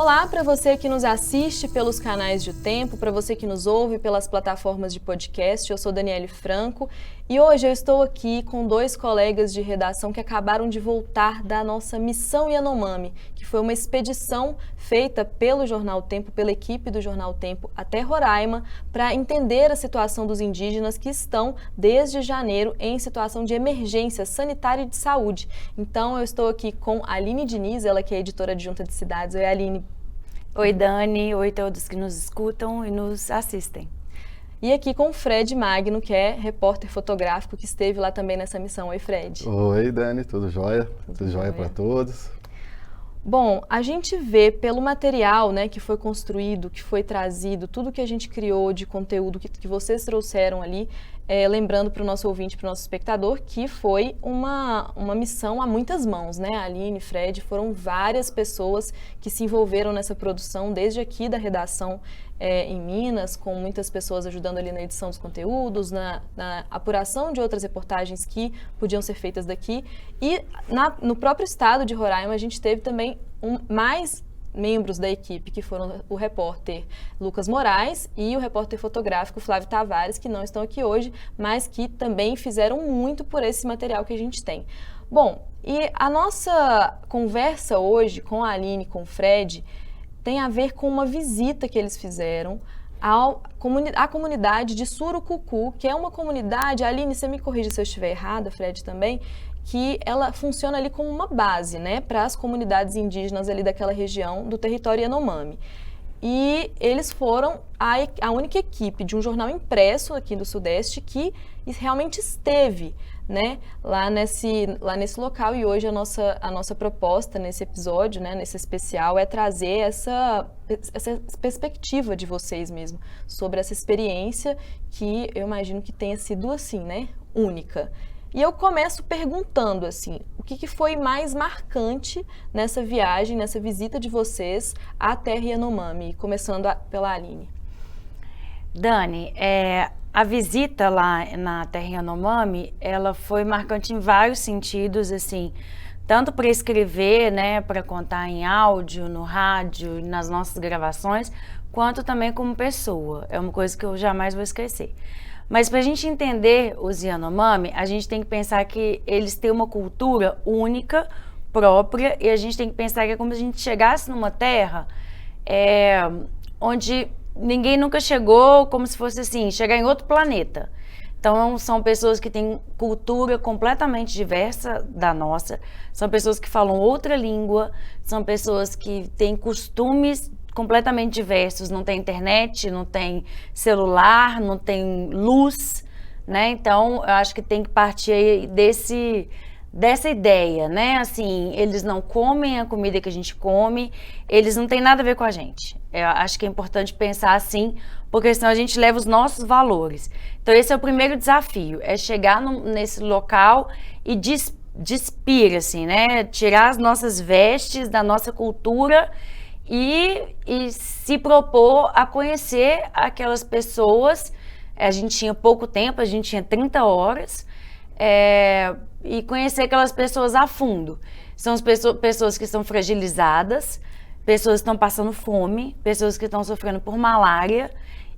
Olá para você que nos assiste pelos canais de O Tempo, para você que nos ouve pelas plataformas de podcast. Eu sou Daniele Franco e hoje eu estou aqui com dois colegas de redação que acabaram de voltar da nossa missão Yanomami, que foi uma expedição feita pelo Jornal O Tempo, pela equipe do Jornal O Tempo até Roraima, para entender a situação dos indígenas que estão desde janeiro em situação de emergência sanitária e de saúde. Então eu estou aqui com a Aline Diniz, ela que é editora adjunta de Cidades. Oi, Aline. Oi, Dani. Oi, todos que nos escutam e nos assistem. E aqui com o Fred Magno, que é repórter fotográfico, que esteve lá também nessa missão. Oi, Fred. Oi, Dani. Tudo jóia? Tudo jóia para todos? Bom, a gente vê pelo material, né, que foi construído, que foi trazido, tudo que a gente criou de conteúdo que vocês trouxeram ali, lembrando para o nosso ouvinte, para o nosso espectador, que foi uma missão a muitas mãos, né? A Aline, Fred, foram várias pessoas que se envolveram nessa produção, desde aqui da redação em Minas, com muitas pessoas ajudando ali na edição dos conteúdos, na apuração de outras reportagens que podiam ser feitas daqui. E no próprio estado de Roraima, a gente teve também mais membros da equipe, que foram o repórter Lucas Moraes e o repórter fotográfico Flávio Tavares, que não estão aqui hoje, mas que também fizeram muito por esse material que a gente tem. Bom, e a nossa conversa hoje com a Aline e com o Fred tem a ver com uma visita que eles fizeram à comunidade de Surucucu, que é uma comunidade, Aline, você me corrija se eu estiver errada, Fred também, que ela funciona ali como uma base, né, para as comunidades indígenas ali daquela região do território Yanomami. E eles foram a única equipe de um jornal impresso aqui do Sudeste que realmente esteve, né, lá nesse local. E hoje a nossa proposta nesse episódio, né, nesse especial, é trazer essa perspectiva de vocês mesmo sobre essa experiência que eu imagino que tenha sido assim, né, única. E eu começo perguntando, assim, o que foi mais marcante nessa viagem, nessa visita de vocês à terra Yanomami, começando pela Aline. Dani, a visita lá na terra Yanomami, ela foi marcante em vários sentidos, assim, tanto para escrever, né, para contar em áudio, no rádio, nas nossas gravações, quanto também como pessoa. É uma coisa que eu jamais vou esquecer. Mas para a gente entender os Yanomami, a gente tem que pensar que eles têm uma cultura única, própria, e a gente tem que pensar que é como se a gente chegasse numa terra onde ninguém nunca chegou, como se fosse assim, chegar em outro planeta. Então, são pessoas que têm cultura completamente diversa da nossa, são pessoas que falam outra língua, são pessoas que têm costumes completamente diversos, não tem internet, não tem celular, não tem luz, né? Então, eu acho que tem que partir dessa ideia, né? Assim, eles não comem a comida que a gente come, eles não têm nada a ver com a gente. Eu acho que é importante pensar assim, porque senão a gente leva os nossos valores. Então, esse é o primeiro desafio, é chegar nesse local e despir, assim, né? Tirar as nossas vestes da nossa cultura e se propor a conhecer aquelas pessoas. A gente tinha pouco tempo, a gente tinha 30 horas, e conhecer aquelas pessoas a fundo. São as pessoas que estão fragilizadas, pessoas que estão passando fome, pessoas que estão sofrendo por malária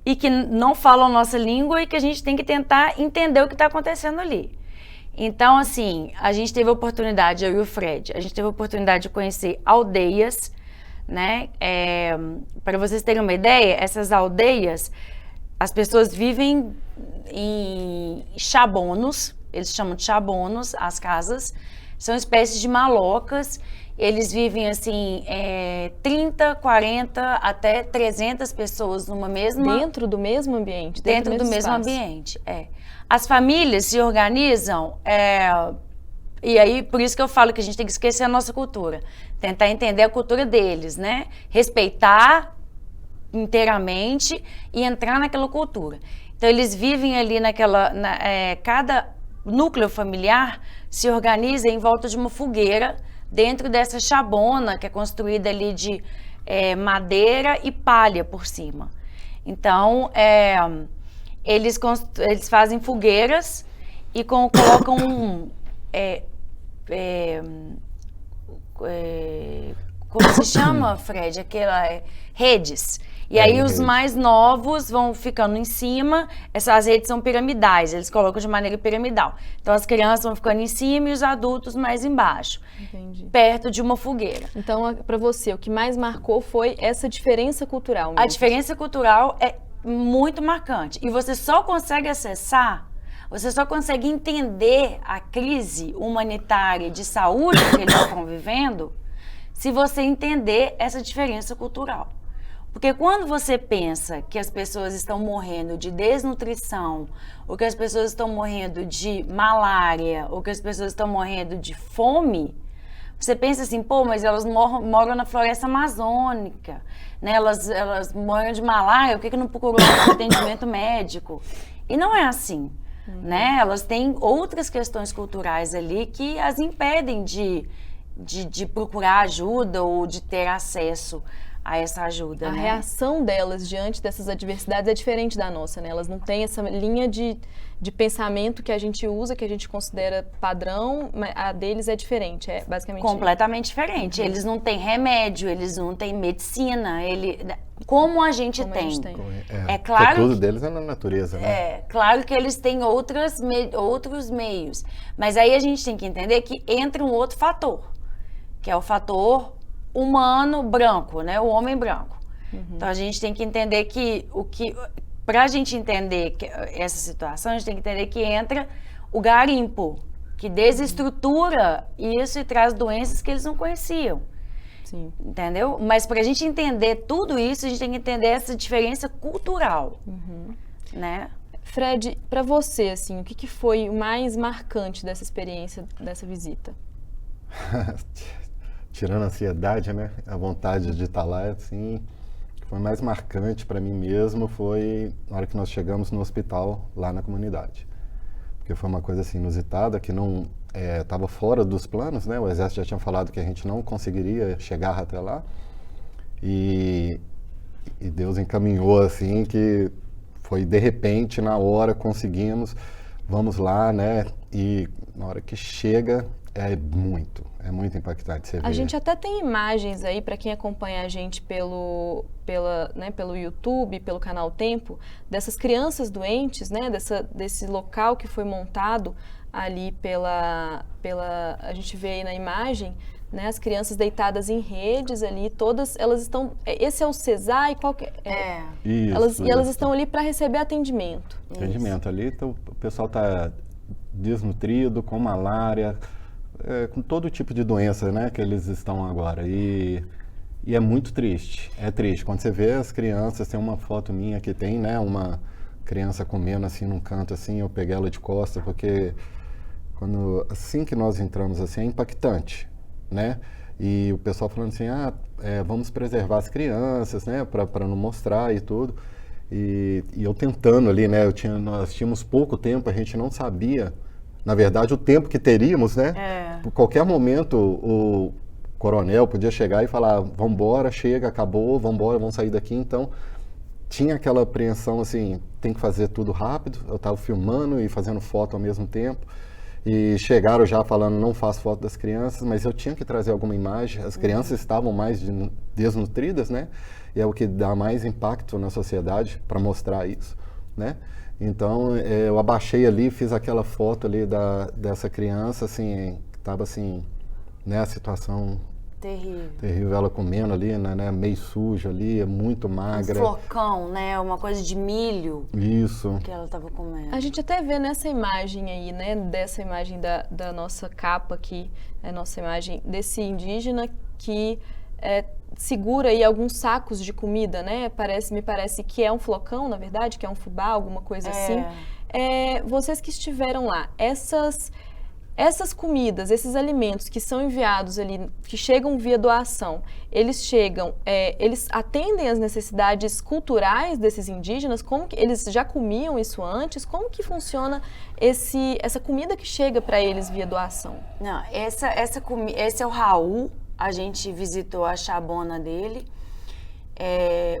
e que não falam a nossa língua e que a gente tem que tentar entender o que está acontecendo ali. Então, assim, a gente teve a oportunidade, eu e o Fred, a gente teve a oportunidade de conhecer aldeias, né? Para vocês terem uma ideia, essas aldeias, as pessoas vivem em chabonos, eles chamam de chabonos, as casas, são espécies de malocas, eles vivem assim, 30, 40, até 300 pessoas numa mesma... Dentro do mesmo ambiente? Dentro do mesmo ambiente, As famílias se organizam... E aí, por isso que eu falo que a gente tem que esquecer a nossa cultura. Tentar entender a cultura deles, né? Respeitar inteiramente e entrar naquela cultura. Então, eles vivem ali cada núcleo familiar se organiza em volta de uma fogueira dentro dessa chabona que é construída ali de madeira e palha por cima. Então, eles fazem fogueiras e colocam como se chama, Fred? Aquela redes. E aí os mais novos vão ficando em cima, essas redes são piramidais, eles colocam de maneira piramidal. Então as crianças vão ficando em cima e os adultos mais embaixo, perto de uma fogueira. Então, para você, o que mais marcou foi essa diferença cultural mesmo. A diferença cultural é muito marcante e você só consegue acessar, você só consegue entender a crise humanitária de saúde que eles estão vivendo se você entender essa diferença cultural. Porque quando você pensa que as pessoas estão morrendo de desnutrição, ou que as pessoas estão morrendo de malária, ou que as pessoas estão morrendo de fome, você pensa assim, pô, mas elas moram na floresta amazônica, né? Elas moram de malária, por que não procurou um atendimento médico? E não é assim, né? Elas têm outras questões culturais ali que as impedem de procurar ajuda ou de ter acesso a essa ajuda, A né? reação delas diante dessas adversidades é diferente da nossa, né? Elas não têm essa linha de pensamento que a gente usa, que a gente considera padrão, mas a deles é diferente, é basicamente Completamente diferente. Eles não têm remédio, eles não têm medicina, como a gente Como a tem. gente tem. É claro tudo deles é na natureza, né? É, claro que eles têm outros meios, mas aí a gente tem que entender que entra um outro fator, que é o fator humano branco, né? O homem branco. Então a gente tem que entender para a gente entender essa situação, a gente tem que entender que entra o garimpo, que desestrutura isso e traz doenças que eles não conheciam. Sim. Entendeu? Mas para a gente entender tudo isso, a gente tem que entender essa diferença cultural, né? Fred, para você, assim, o que foi o mais marcante dessa experiência, dessa visita? Tirando a ansiedade, né? A vontade de estar lá, assim, o que foi mais marcante para mim mesmo foi na hora que nós chegamos no hospital lá na comunidade. Porque foi uma coisa assim inusitada, que não estava fora dos planos, né? O Exército já tinha falado que a gente não conseguiria chegar até lá. E Deus encaminhou assim, que foi de repente, na hora, conseguimos, vamos lá, né? E na hora que chega, é muito impactante. Você A gente até tem imagens aí, para quem acompanha a gente pelo YouTube, pelo canal Tempo, dessas crianças doentes, né? Desse local que foi montado ali a gente vê aí na imagem, né? As crianças deitadas em redes ali, todas elas estão. Esse é o CESAR e qual que é? Elas estão ali para receber atendimento. Atendimento ali, então, o pessoal está desnutrido, com malária, com todo tipo de doença, né, que eles estão agora. E é muito triste, é triste. Quando você vê as crianças, tem uma foto minha que tem, né, uma criança comendo assim num canto assim, eu peguei ela de costas, porque assim que nós entramos assim, é impactante, né? E o pessoal falando assim, vamos preservar as crianças, né, para não mostrar e tudo. E eu tentando ali, né, nós tínhamos pouco tempo, a gente não sabia, na verdade, o tempo que teríamos, né? Por qualquer momento, o coronel podia chegar e falar, vamos embora, chega, acabou, vamos embora, vamos sair daqui. Então, tinha aquela apreensão, assim, tem que fazer tudo rápido. Eu estava filmando e fazendo foto ao mesmo tempo. E chegaram já falando, não faço foto das crianças, mas eu tinha que trazer alguma imagem. As crianças estavam mais desnutridas, né? E é o que dá mais impacto na sociedade para mostrar isso, né? Então, eu abaixei ali, fiz aquela foto ali dessa criança, assim, que estava assim, né, a situação terrível, ela comendo ali, né, meio suja ali, muito magra. Um flocão, né, uma coisa de milho. Isso. Que ela estava comendo. A gente até vê nessa imagem aí, né, dessa imagem da nossa capa aqui, a nossa imagem desse indígena que segura aí alguns sacos de comida, né? Me parece que é um flocão, na verdade, que é um fubá, alguma coisa assim. Vocês que estiveram lá, essas comidas, esses alimentos que são enviados ali, que chegam via doação, eles atendem às necessidades culturais desses indígenas? Como que eles já comiam isso antes? Como que funciona essa comida que chega para eles via doação? Não, esse é o Raul. A gente visitou a chabona dele.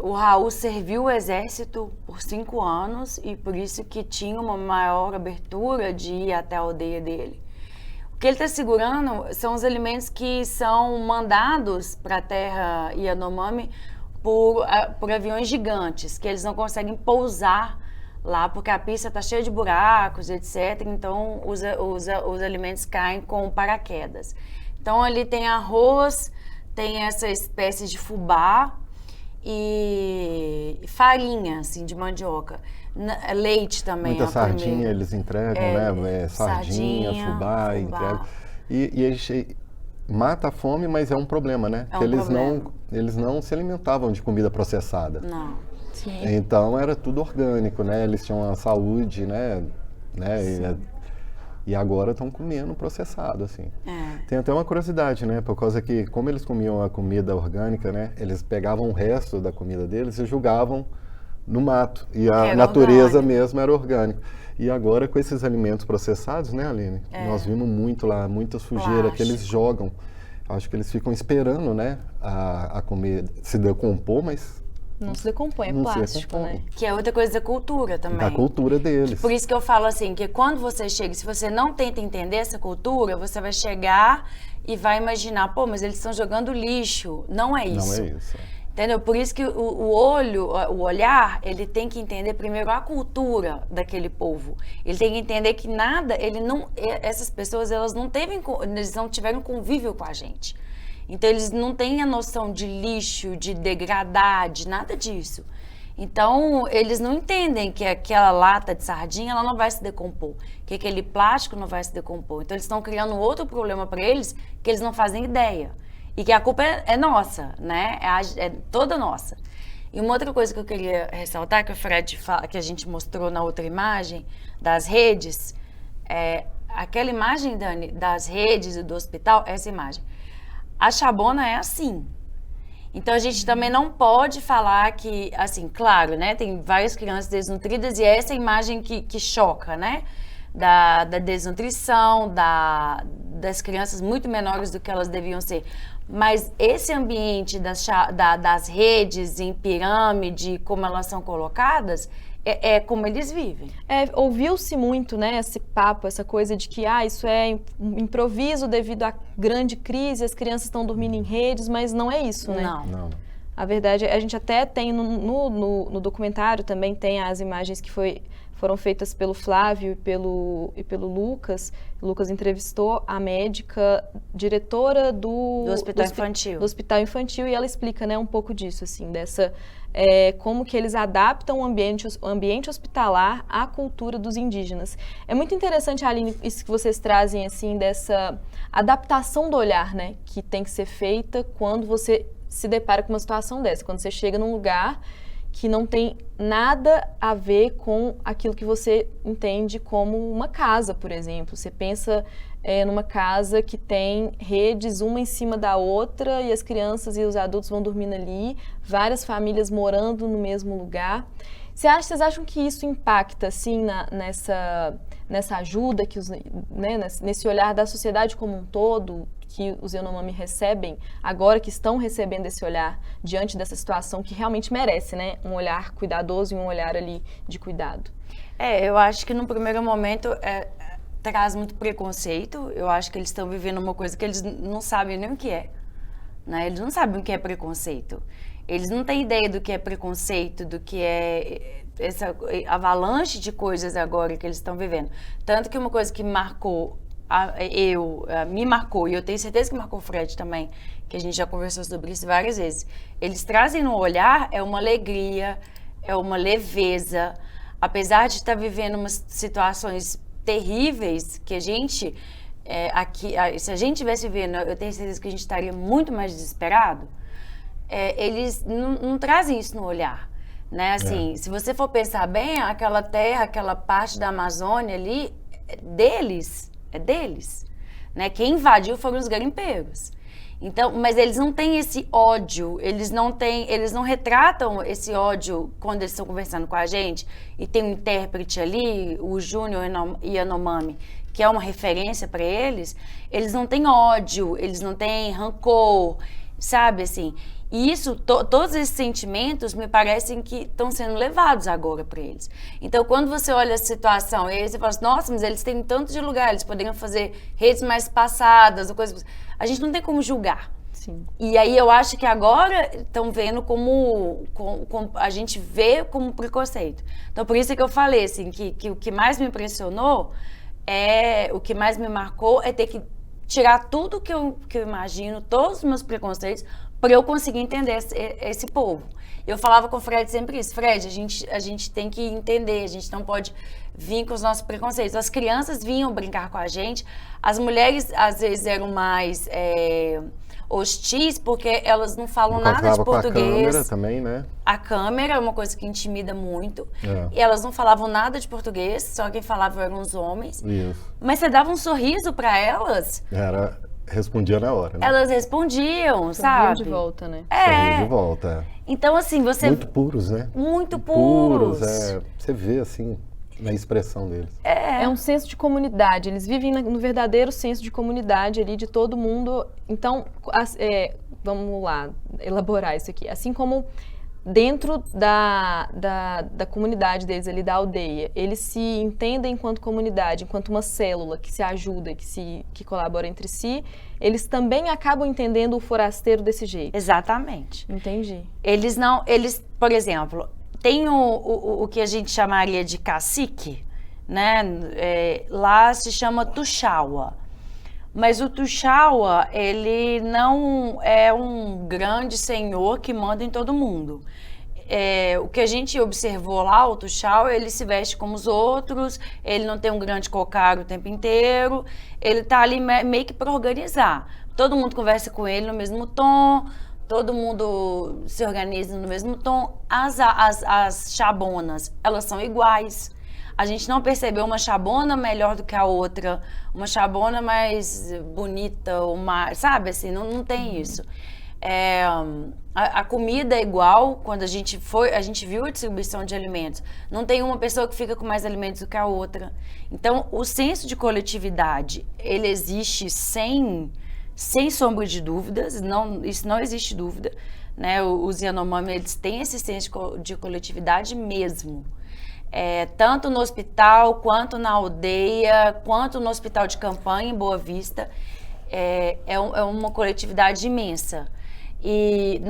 O Raul serviu o exército por 5 anos e por isso que tinha uma maior abertura de ir até a aldeia dele. O que ele está segurando são os alimentos que são mandados para a terra Yanomami por aviões gigantes, que eles não conseguem pousar lá, porque a pista está cheia de buracos, etc. Então, os alimentos caem com paraquedas. Então, ali tem arroz, tem essa espécie de fubá e farinha, assim, de mandioca. Leite também. Muita sardinha eles entregam, né? Sardinha, fubá, entregam. E a gente mata a fome, mas é um problema, né? É um Porque problema. eles não se alimentavam de comida processada. Não. Sim. Então era tudo orgânico, né? Eles tinham a saúde, né? E agora estão comendo processado, assim. Tem até uma curiosidade, né? Por causa que, como eles comiam a comida orgânica, né? Eles pegavam o resto da comida deles e jogavam no mato. E a natureza mesmo era orgânica. E agora, com esses alimentos processados, né, Aline? Nós vimos muito lá, muita sujeira que eles jogam. Acho que eles ficam esperando, né? A comer se decompor, mas Não se decompõe, é não se plástico, decompõe. né? Que é outra coisa da cultura também. Da cultura deles. Por isso que eu falo assim, que quando você chega, se você não tenta entender essa cultura, você vai chegar e vai imaginar, pô, mas eles estão jogando lixo. Não é isso. Não é isso. Entendeu? Por isso que o olhar, ele tem que entender primeiro a cultura daquele povo. Ele tem que entender que essas pessoas, eles não tiveram convívio com a gente. Então, eles não têm a noção de lixo, de degradar, de nada disso. Então, eles não entendem que aquela lata de sardinha, ela não vai se decompor, que aquele plástico não vai se decompor. Então, eles estão criando outro problema para eles que eles não fazem ideia. E que a culpa é nossa, né? É toda nossa. E uma outra coisa que eu queria ressaltar, que o Fred fala, que a gente mostrou na outra imagem, das redes, aquela imagem, Dani, das redes e do hospital, essa imagem. A Chabona é assim. Então, a gente também não pode falar que, assim, claro, né? Tem várias crianças desnutridas e é essa imagem que choca, né? Da desnutrição, das crianças muito menores do que elas deviam ser. Mas esse ambiente das redes em pirâmide, como elas são colocadas, é como eles vivem. Ouviu-se muito, né, esse papo, essa coisa de que isso é improviso devido à grande crise, as crianças estão dormindo em redes, mas não é isso, né? Não. A verdade, a gente até tem no documentário também tem as imagens que foram feitas pelo Flávio e pelo Lucas. O Lucas entrevistou a médica diretora do Hospital Infantil e ela explica, né, um pouco disso, assim, como que eles adaptam o ambiente hospitalar à cultura dos indígenas. É muito interessante, Aline, isso que vocês trazem, assim, dessa adaptação do olhar, né, que tem que ser feita quando você se depara com uma situação dessa, quando você chega num lugar que não tem nada a ver com aquilo que você entende como uma casa, por exemplo. Você pensa numa casa que tem redes uma em cima da outra e as crianças e os adultos vão dormindo ali, várias famílias morando no mesmo lugar. Vocês acham que isso impacta, assim, nessa ajuda, nesse olhar da sociedade como um todo, que os Yanomami recebem, agora que estão recebendo esse olhar diante dessa situação que realmente merece, né? Um olhar cuidadoso e um olhar ali de cuidado. Eu acho que no primeiro momento traz muito preconceito. Eu acho que eles estão vivendo uma coisa que eles não sabem nem o que é, né? Eles não sabem o que é preconceito. Eles não têm ideia do que é preconceito, do que é essa avalanche de coisas agora que eles estão vivendo. Tanto que uma coisa que marcou me marcou, e eu tenho certeza que marcou o Fred também, que a gente já conversou sobre isso várias vezes. Eles trazem no olhar uma alegria, uma leveza, apesar de estar vivendo umas situações terríveis que a gente, se a gente estivesse vivendo, eu tenho certeza que a gente estaria muito mais desesperado. Eles não trazem isso no olhar, né? Assim, se você for pensar bem, aquela terra, aquela parte da Amazônia ali, é deles, né? Quem invadiu foram os garimpeiros. Então, mas eles não têm esse ódio, eles não retratam esse ódio quando eles estão conversando com a gente e tem um intérprete ali, o Júnior Yanomami, que é uma referência para eles. Eles não têm ódio, eles não têm rancor, sabe, assim. E isso, todos esses sentimentos me parecem que estão sendo levados agora para eles. Então, quando você olha a situação, e aí você fala assim, nossa, mas eles têm tanto de lugar, eles poderiam fazer redes mais passadas, ou coisas. A gente não tem como julgar. Sim. E aí eu acho que agora estão vendo como a gente vê como preconceito. Então, por isso é que eu falei, assim, que o que mais me impressionou, o que mais me marcou é ter que tirar tudo que eu imagino, todos os meus preconceitos, para eu conseguir entender esse povo. Eu falava com o Fred sempre isso, Fred, a gente tem que entender, a gente não pode vir com os nossos preconceitos. As crianças vinham brincar com a gente, as mulheres às vezes eram mais hostis, porque elas não falam nada de português. Com a câmera também, né? A câmera é uma coisa que intimida muito. É. E elas não falavam nada de português, só quem falava eram os homens. Isso. Mas você dava um sorriso para elas, Respondia na hora, né? elas respondiam, Sorriam sabe? de volta, né? Sorriam de volta. Então, assim, você... Muito puros, né? Muito puros. Você vê, assim, na expressão deles. É um senso de comunidade, eles vivem no verdadeiro senso de comunidade ali, de todo mundo. Então, vamos lá, elaborar isso aqui. Assim como dentro da comunidade deles ali, da aldeia, eles se entendem enquanto comunidade, enquanto uma célula que se ajuda, que colabora entre si, eles também acabam entendendo o forasteiro desse jeito. Exatamente. Entendi. Eles, por exemplo, tem o que a gente chamaria de cacique, né? Lá se chama Tuxaua. Mas o Tuxaua, ele não é um grande senhor que manda em todo mundo. O que a gente observou lá, o Tuxaua, ele se veste como os outros, ele não tem um grande cocar o tempo inteiro, ele tá ali meio que para organizar. Todo mundo conversa com ele no mesmo tom, todo mundo se organiza no mesmo tom. As chabonas, elas são iguais. A gente não percebeu uma chabona melhor do que a outra, uma chabona mais bonita, sabe assim, não tem isso. A comida é igual, quando a gente viu a distribuição de alimentos. Não tem uma pessoa que fica com mais alimentos do que a outra. Então, o senso de coletividade, ele existe sem sombra de dúvidas, isso não existe dúvida, né? Os Yanomami, eles têm esse senso de coletividade mesmo. Tanto no hospital, quanto na aldeia, quanto no hospital de campanha em Boa Vista, é uma coletividade imensa. E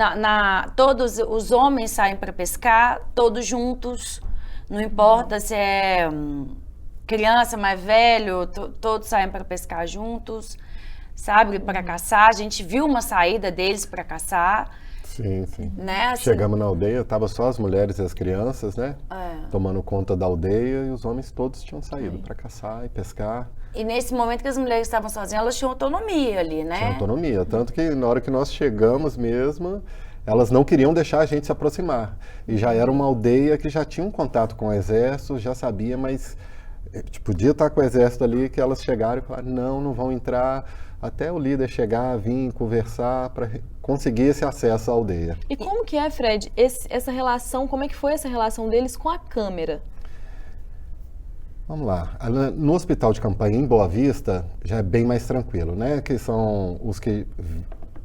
todos os homens saem para pescar, todos juntos, não importa se é criança, mais velho, todos saem para pescar juntos, sabe, para caçar. A gente viu uma saída deles para caçar. Sim, sim. Né? Assim, chegamos na aldeia, tava só as mulheres e as crianças, né? Tomando conta da aldeia, e os homens todos tinham saído para caçar e pescar. E nesse momento que as mulheres estavam sozinhas, elas tinham autonomia ali, né? Tinha autonomia, tanto que na hora que nós chegamos mesmo, elas não queriam deixar a gente se aproximar. E já era uma aldeia que já tinha um contato com o exército, já sabia, mas podia estar com o exército ali, que elas chegaram e falaram, não vão entrar, até o líder chegar, vir conversar para conseguir esse acesso à aldeia. E como que é, Fred, essa relação, como é que foi essa relação deles com a câmera? Vamos lá. No hospital de campanha em Boa Vista, já é bem mais tranquilo, né? Que são os que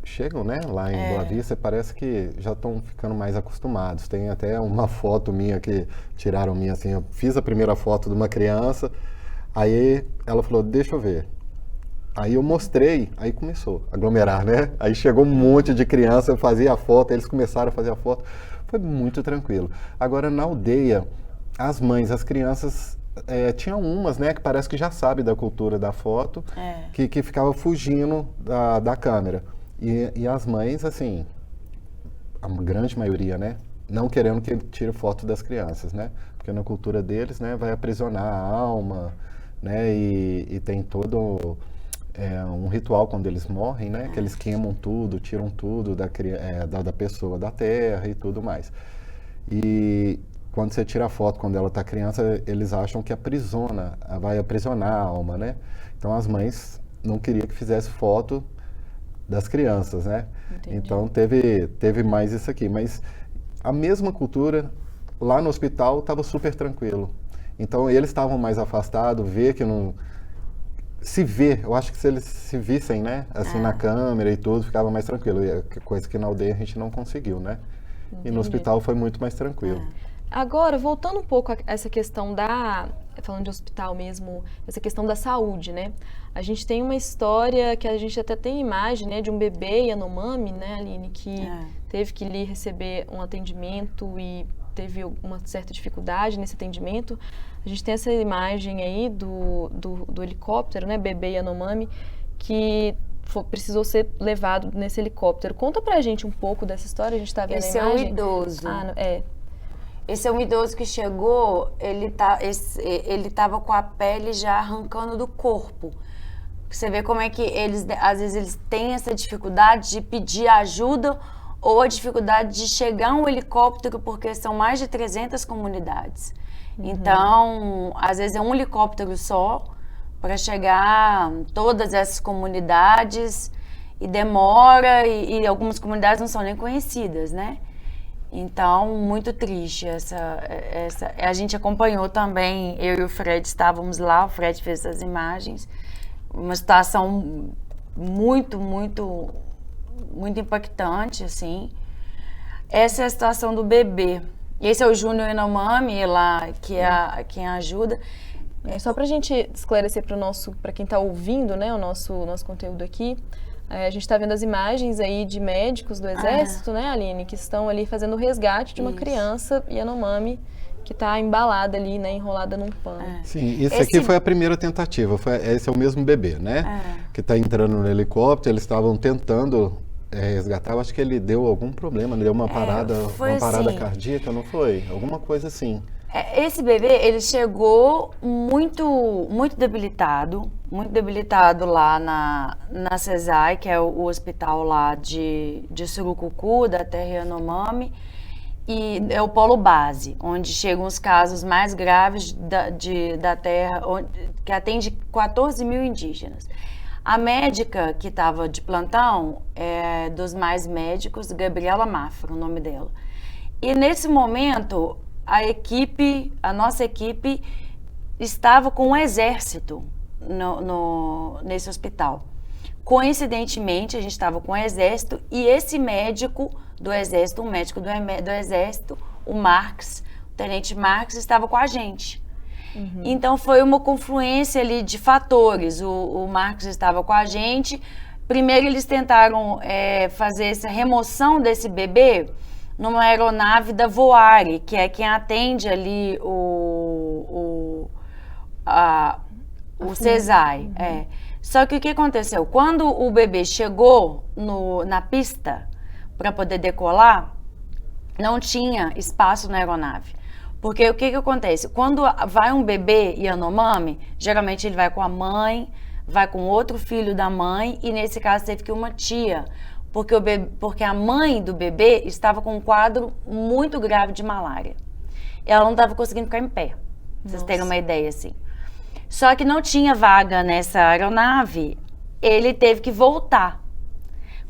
chegam, né, lá em Boa Vista, parece que já estão ficando mais acostumados. Tem até uma foto minha que tiraram minha, assim, eu fiz a primeira foto de uma criança, aí ela falou, deixa eu ver. Aí eu mostrei, aí começou a aglomerar, né? Aí chegou um monte de criança, eu fazia a foto, eles começaram a fazer a foto. Foi muito tranquilo. Agora, na aldeia, as mães, as crianças, tinham umas, né, que parece que já sabe da cultura da foto, que ficava fugindo da câmera. E as mães, assim, a grande maioria, né, não querendo que ele tire foto das crianças, né? Porque na cultura deles, né, vai aprisionar a alma, né, e tem todo um ritual quando eles morrem, né, que eles queimam tudo, tiram tudo da pessoa da terra e tudo mais. E quando você tira a foto quando ela está criança, eles acham que vai aprisionar a alma, né? Então as mães não queriam que fizesse foto das crianças, né? Entendi. Então teve mais isso aqui, mas a mesma cultura lá no hospital estava super tranquilo. Então eles estavam mais afastados, ver que não se ver, eu acho que se eles se vissem, né, assim na câmera e tudo, ficava mais tranquilo. E coisa que na aldeia a gente não conseguiu, né? E no hospital foi muito mais tranquilo. Agora, voltando um pouco a essa questão falando de hospital mesmo, essa questão da saúde, né? A gente tem uma história que a gente até tem imagem, né, de um bebê Yanomami, né, Aline, que teve que ir receber um atendimento e teve uma certa dificuldade nesse atendimento. A gente tem essa imagem aí do helicóptero, né, bebê Yanomami, que precisou ser levado nesse helicóptero. Conta pra gente um pouco dessa história, a gente tá vendo Esse a imagem. é o idoso. Esse Esse é um idoso que chegou, ele tava com a pele já arrancando do corpo. Você vê como é que às vezes eles têm essa dificuldade de pedir ajuda ou a dificuldade de chegar um helicóptero, porque são mais de 300 comunidades. Então, às vezes é um helicóptero só para chegar todas essas comunidades e demora, e algumas comunidades não são nem conhecidas, né? Então, muito triste a gente acompanhou também, eu e o Fred estávamos lá, o Fred fez essas imagens, uma situação muito, muito, muito impactante, assim. Essa é a situação do bebê. Esse é o Júnior Yanomami, lá, que é quem ajuda. Só para a gente esclarecer para quem está ouvindo, né, o nosso conteúdo aqui, a gente está vendo as imagens aí de médicos do Exército, né, Aline, que estão ali fazendo o resgate de uma criança Yanomami que está embalada ali, né, enrolada num pano. Sim, esse aqui foi a primeira tentativa, esse é o mesmo bebê, né, que está entrando no helicóptero, eles estavam tentando resgatar, eu acho que ele deu algum problema, ele deu uma parada assim, cardíaca, não foi? Alguma coisa assim. Esse bebê, ele chegou muito debilitado lá na CESAI, que é o hospital lá de Surucucu, da terra Yanomami, e é o polo base, onde chegam os casos mais graves da terra, que atende 14 mil indígenas. A médica que estava de plantão é dos mais médicos, Gabriela Mafra, o nome dela. E nesse momento, a nossa equipe estava com o exército nesse hospital. Coincidentemente, a gente estava com o exército e esse médico do exército, um médico do exército, o Marx, o tenente Marx, estava com a gente. Então foi uma confluência ali de fatores. O Marcos estava com a gente. Primeiro eles tentaram fazer essa remoção desse bebê numa aeronave da Voare, que é quem atende ali o CESAI. Só que o que aconteceu? Quando o bebê chegou na pista para poder decolar, não tinha espaço na aeronave. Porque o que acontece? Quando vai um bebê Yanomami, geralmente ele vai com a mãe, vai com outro filho da mãe, e nesse caso teve que ir uma tia, porque a mãe do bebê estava com um quadro muito grave de malária. Ela não estava conseguindo ficar em pé, pra vocês terem uma ideia assim. Só que não tinha vaga nessa aeronave, ele teve que voltar.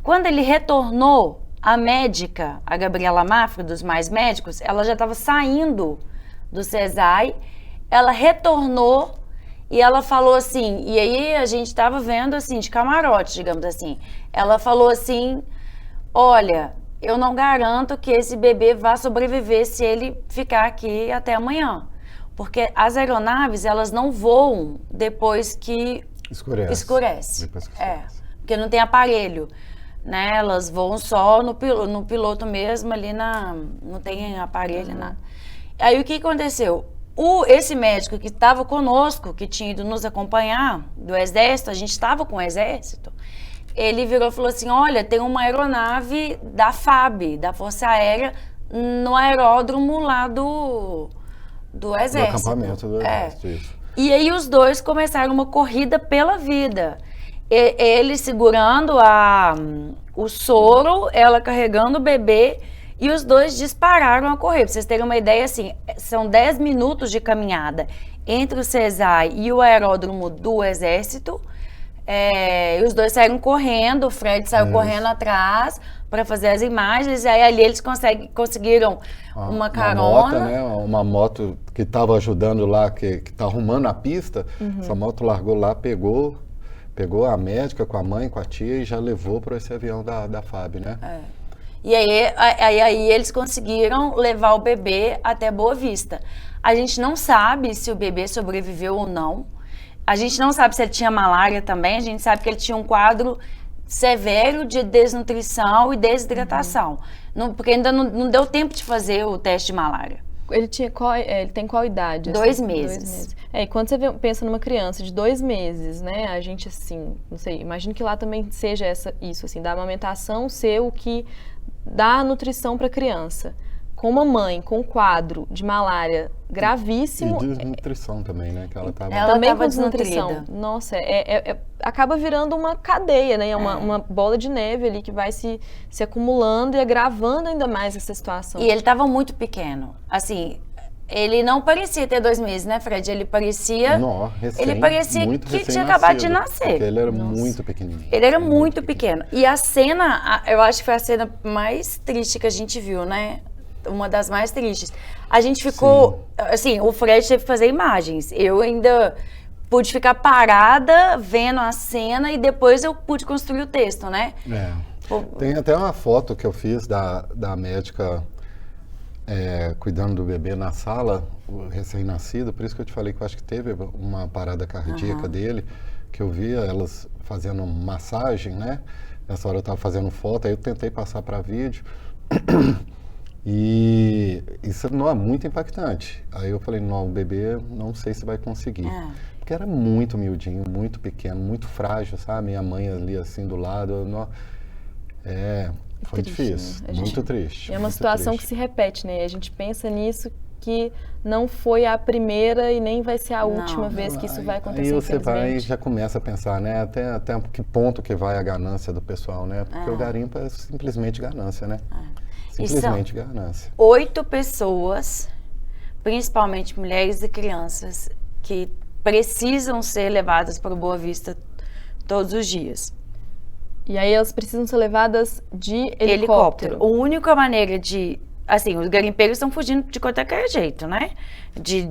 Quando ele retornou, a médica, a Gabriela Mafra, dos mais médicos, ela já estava saindo do CESAI, ela retornou e ela falou assim, e aí a gente estava vendo assim, de camarote, digamos assim, ela falou assim, olha, eu não garanto que esse bebê vá sobreviver se ele ficar aqui até amanhã, porque as aeronaves, elas não voam depois que escurece. Depois que escurece. Porque não tem aparelho. Né, elas voam só no piloto mesmo, ali não tem aparelho, nada. Aí o que aconteceu? Esse médico que estava conosco, que tinha ido nos acompanhar, do exército, a gente estava com o exército, ele virou e falou assim, olha, tem uma aeronave da FAB, da Força Aérea, no aeródromo lá do exército. Do acampamento do exército, isso. E aí os dois começaram uma corrida pela vida. Ele segurando o soro, ela carregando o bebê, e os dois dispararam a correr. Pra vocês terem uma ideia, assim, são 10 minutos de caminhada entre o CESAI e o aeródromo do Exército. E os dois saíram correndo, o Fred saiu correndo atrás para fazer as imagens, e aí ali eles conseguiram uma carona. Uma moto que estava ajudando lá, que tá arrumando a pista, essa moto largou lá, pegou Pegou a médica com a mãe, com a tia e já levou para esse avião da FAB, né? E aí eles conseguiram levar o bebê até Boa Vista. A gente não sabe se o bebê sobreviveu ou não. A gente não sabe se ele tinha malária também. A gente sabe que ele tinha um quadro severo de desnutrição e desidratação. Porque ainda não deu tempo de fazer o teste de malária. Ele tem qual idade? 2 meses. E quando você pensa numa criança de 2 meses, né? A gente, assim, não sei, imagino que lá também seja isso, assim, da amamentação ser o que dá a nutrição para a criança. Com uma mãe com um quadro de malária gravíssimo. E desnutrição também, né? Que ela estava também com desnutrição. Nossa, acaba virando uma cadeia, né? Uma bola de neve ali que vai se acumulando e agravando ainda mais essa situação. E ele estava muito pequeno. Assim, ele não parecia ter 2 meses, né, Fred? Ele parecia. Ele parecia que tinha acabado de nascer. Porque ele era muito pequenininho. Ele era muito pequeno. E a cena, eu acho que foi a cena mais triste que a gente viu, né? Uma das mais tristes. A gente ficou, assim, o Fred teve que fazer imagens. Eu ainda pude ficar parada vendo a cena e depois eu pude construir o texto, né? Tem até uma foto que eu fiz da médica cuidando do bebê na sala, o recém-nascido, por isso que eu te falei que eu acho que teve uma parada cardíaca dele, que eu via elas fazendo massagem, né? Nessa hora eu estava fazendo foto, aí eu tentei passar para vídeo. E isso não é muito impactante. Aí eu falei, não, o bebê não sei se vai conseguir. Porque era muito miudinho, muito pequeno, muito frágil, sabe? Minha mãe ali assim do lado. Foi triste, difícil, né? muito triste. É uma situação que se repete, né? A gente pensa nisso que não foi a primeira e nem vai ser a última vez que isso vai acontecer. Aí você já começa a pensar, né? Até que ponto que vai a ganância do pessoal, né? Porque o garimpo é simplesmente ganância, né? Simplesmente ganância. 8 pessoas, principalmente mulheres e crianças, que precisam ser levadas para Boa Vista todos os dias. E aí elas precisam ser levadas de helicóptero. A única maneira de... Assim, os garimpeiros estão fugindo de qualquer jeito, né? De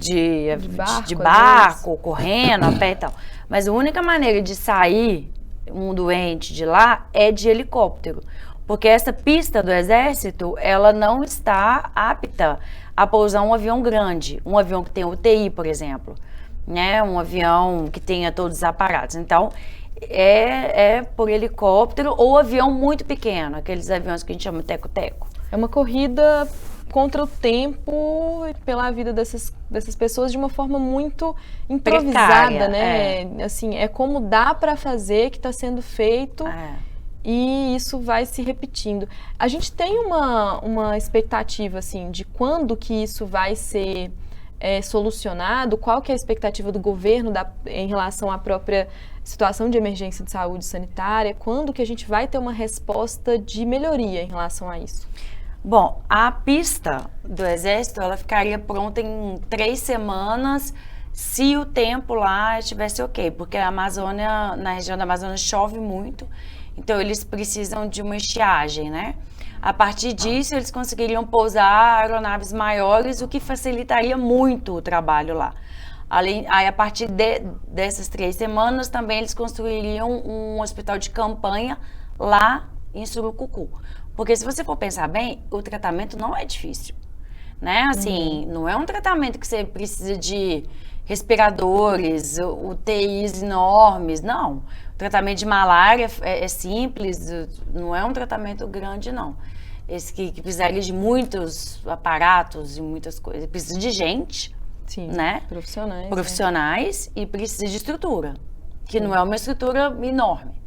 barco, correndo, a pé e tal. Mas a única maneira de sair um doente de lá é de helicóptero. Porque essa pista do Exército, ela não está apta a pousar um avião grande. Um avião que tem UTI, por exemplo. Né? Um avião que tenha todos os aparatos. Então, é por helicóptero ou avião muito pequeno. Aqueles aviões que a gente chama teco-teco. É uma corrida contra o tempo e pela vida dessas pessoas de uma forma muito improvisada, precária, né? Assim, é como dá para fazer que está sendo feito e isso vai se repetindo. A gente tem uma expectativa, assim, de quando que isso vai ser solucionado? Qual que é a expectativa do governo em relação à própria situação de emergência de saúde sanitária? Quando que a gente vai ter uma resposta de melhoria em relação a isso? Bom, a pista do Exército, ela ficaria pronta em 3 semanas se o tempo lá estivesse ok, porque a Amazônia, na região da Amazônia chove muito, então eles precisam de uma estiagem, né? A partir disso, eles conseguiriam pousar aeronaves maiores, o que facilitaria muito o trabalho lá. Aí, a partir dessas 3 semanas, também eles construiriam um hospital de campanha lá em Surucucu. Porque se você for pensar bem, o tratamento não é difícil, né? Assim, não é um tratamento que você precisa de respiradores, UTIs enormes, não. O tratamento de malária é simples, não é um tratamento grande, não. Esse que precisaria de muitos aparatos e muitas coisas. Precisa de gente, né? Profissionais e precisa de estrutura, que não é uma estrutura enorme.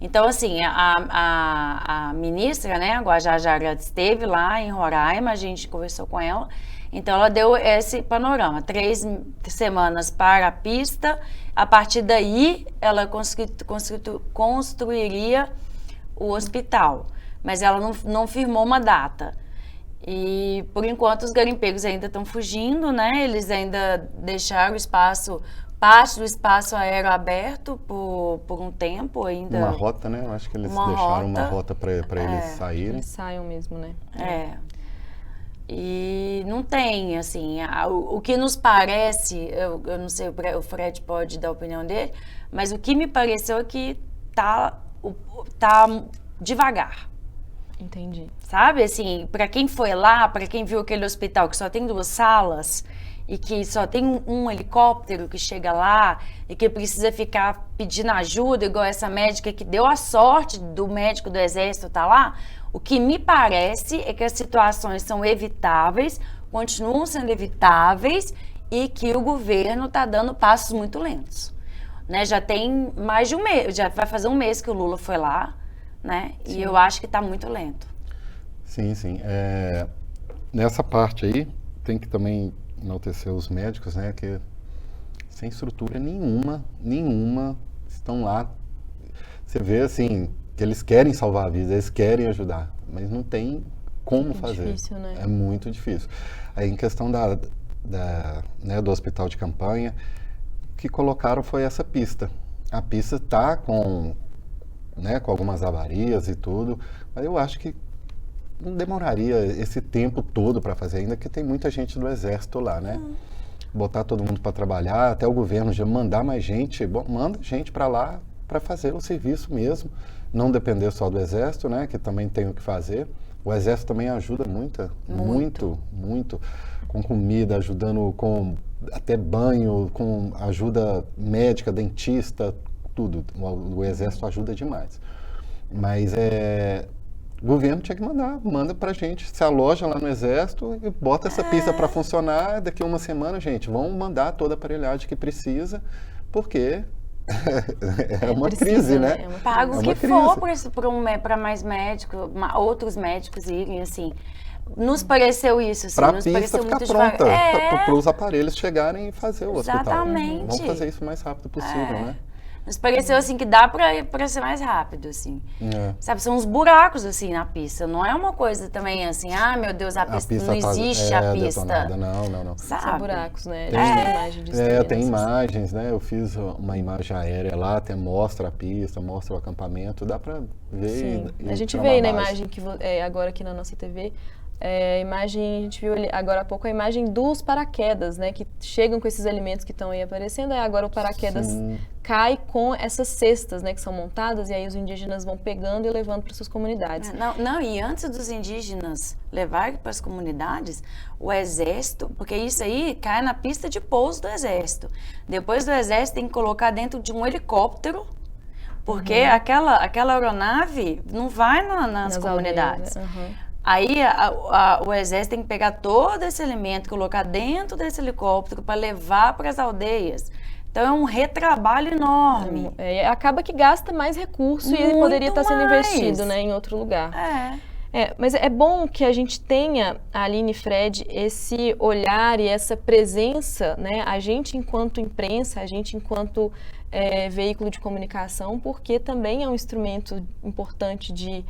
Então, assim, a ministra, né, a Guajajara, esteve lá em Roraima, a gente conversou com ela, então ela deu esse panorama, 3 semanas para a pista, a partir daí ela construiria o hospital, mas ela não firmou uma data. E, por enquanto, os garimpeiros ainda estão fugindo, né, eles ainda deixaram parte do espaço aéreo aberto por um tempo ainda. Uma rota, né? Eu acho que eles deixaram uma rota para eles saírem. Eles saiam mesmo, né? E não tem, assim, o que nos parece, eu não sei, o Fred pode dar a opinião dele, mas o que me pareceu é que tá devagar. Entendi. Sabe, assim, para quem foi lá, para quem viu aquele hospital que só tem 2 salas e que só tem um helicóptero que chega lá e que precisa ficar pedindo ajuda, igual essa médica que deu a sorte do médico do Exército estar lá, o que me parece é que as situações são evitáveis, continuam sendo evitáveis e que o governo está dando passos muito lentos. Né? Já tem mais de um mês, já vai fazer um mês que o Lula foi lá, né? Sim. E eu acho que está muito lento. Sim, sim. Nessa parte aí, tem que também enaltecer os médicos, né? Que sem estrutura nenhuma, estão lá. Você vê, assim, que eles querem salvar a vida, eles querem ajudar, mas não tem como fazer. É difícil, né? É muito difícil. Aí, em questão né, do hospital de campanha, o que colocaram foi essa pista. A pista está com algumas avarias e tudo, mas eu acho que não demoraria esse tempo todo para fazer, ainda que tem muita gente do Exército lá, né? Botar todo mundo para trabalhar, até o governo já mandar mais gente, manda gente para lá para fazer o serviço mesmo, não depender só do Exército, né? Que também tem o que fazer. O Exército também ajuda muito, com comida, ajudando com até banho, com ajuda médica, dentista, tudo. O Exército ajuda demais. Mas o governo tinha que manda pra gente, se aloja lá no Exército e bota essa pista para funcionar. Daqui a uma semana, gente, vão mandar toda a aparelhagem que precisa, porque é uma crise, né? Paga o que for para mais médicos, outros médicos irem, assim. Nos pareceu isso, assim. Para a nos pista pareceu ficar muito pronta, devagar. para os aparelhos chegarem e fazer o hospital. Exatamente. Vamos fazer isso o mais rápido possível, né? Nos pareceu, assim, que dá pra ser mais rápido, assim. Sabe, são uns buracos, assim, na pista. Não é uma coisa também, assim, meu Deus, a pista não existe a pista. Detonada. Não. Sabe? São buracos, né? Tem imagem disso também, tem imagens, né? Eu fiz uma imagem aérea lá, até mostra a pista, mostra o acampamento, dá pra ver. Sim. A gente vê aí na imagem, que agora aqui na nossa TV, a gente viu agora há pouco a imagem dos paraquedas, né? Que chegam com esses alimentos que estão aí aparecendo, aí agora o paraquedas cai com essas cestas, né? Que são montadas, e aí os indígenas vão pegando e levando para suas comunidades. E antes dos indígenas levarem para as comunidades, o Exército, porque isso aí cai na pista de pouso do Exército. Depois do Exército tem que colocar dentro de um helicóptero, porque aquela aeronave não vai nas comunidades. Aí o Exército tem que pegar todo esse alimento, colocar dentro desse helicóptero para levar para as aldeias. Então é um retrabalho enorme. Acaba que gasta mais recurso e ele poderia estar sendo investido, né, em outro lugar. Mas é bom que a gente tenha, a Aline e Fred, esse olhar e essa presença, né, a gente enquanto imprensa, a gente enquanto veículo de comunicação, porque também é um instrumento importante de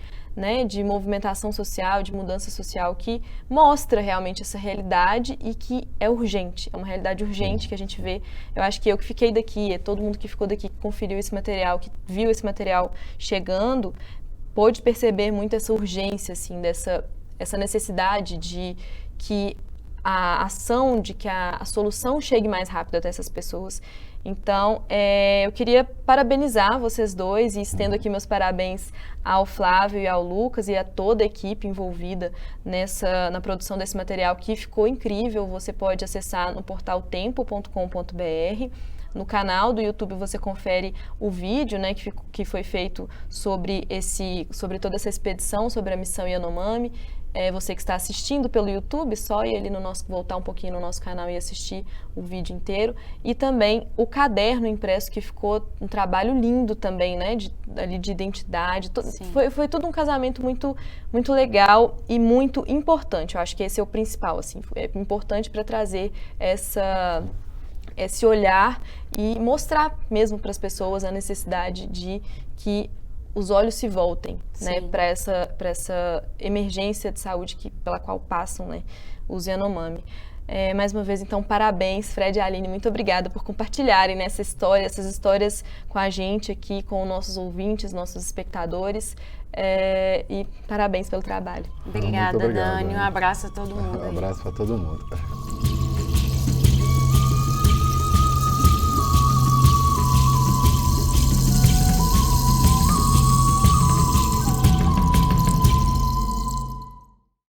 movimentação social, de mudança social, que mostra realmente essa realidade e que é urgente, é uma realidade urgente que a gente vê. Eu acho que eu que fiquei daqui, todo mundo que ficou daqui, que conferiu esse material, que viu esse material chegando, pôde perceber muito essa urgência, assim, essa necessidade de que a ação, de que a solução chegue mais rápido até essas pessoas. Então, eu queria parabenizar vocês dois e estendo aqui meus parabéns ao Flávio e ao Lucas e a toda a equipe envolvida na produção desse material, que ficou incrível. Você pode acessar no portal tempo.com.br. No canal do YouTube você confere o vídeo, né, que foi feito sobre toda essa expedição, sobre a missão Yanomami. Você que está assistindo pelo YouTube, só ir ali voltar um pouquinho no nosso canal e assistir o vídeo inteiro. E também o caderno impresso, que ficou um trabalho lindo também, né, de identidade. Foi tudo um casamento muito, muito legal e muito importante. Eu acho que esse é o principal, assim, é importante para trazer esse olhar e mostrar mesmo para as pessoas a necessidade de que os olhos se voltem, né, para essa emergência de saúde pela qual passam, né, os Yanomami. Mais uma vez, então, parabéns, Fred e Aline, muito obrigada por compartilharem, né, essas histórias com a gente aqui, com nossos ouvintes, nossos espectadores, e parabéns pelo trabalho. Obrigada, Muito obrigado, Dani. Um abraço a todo mundo. Um abraço para todo mundo.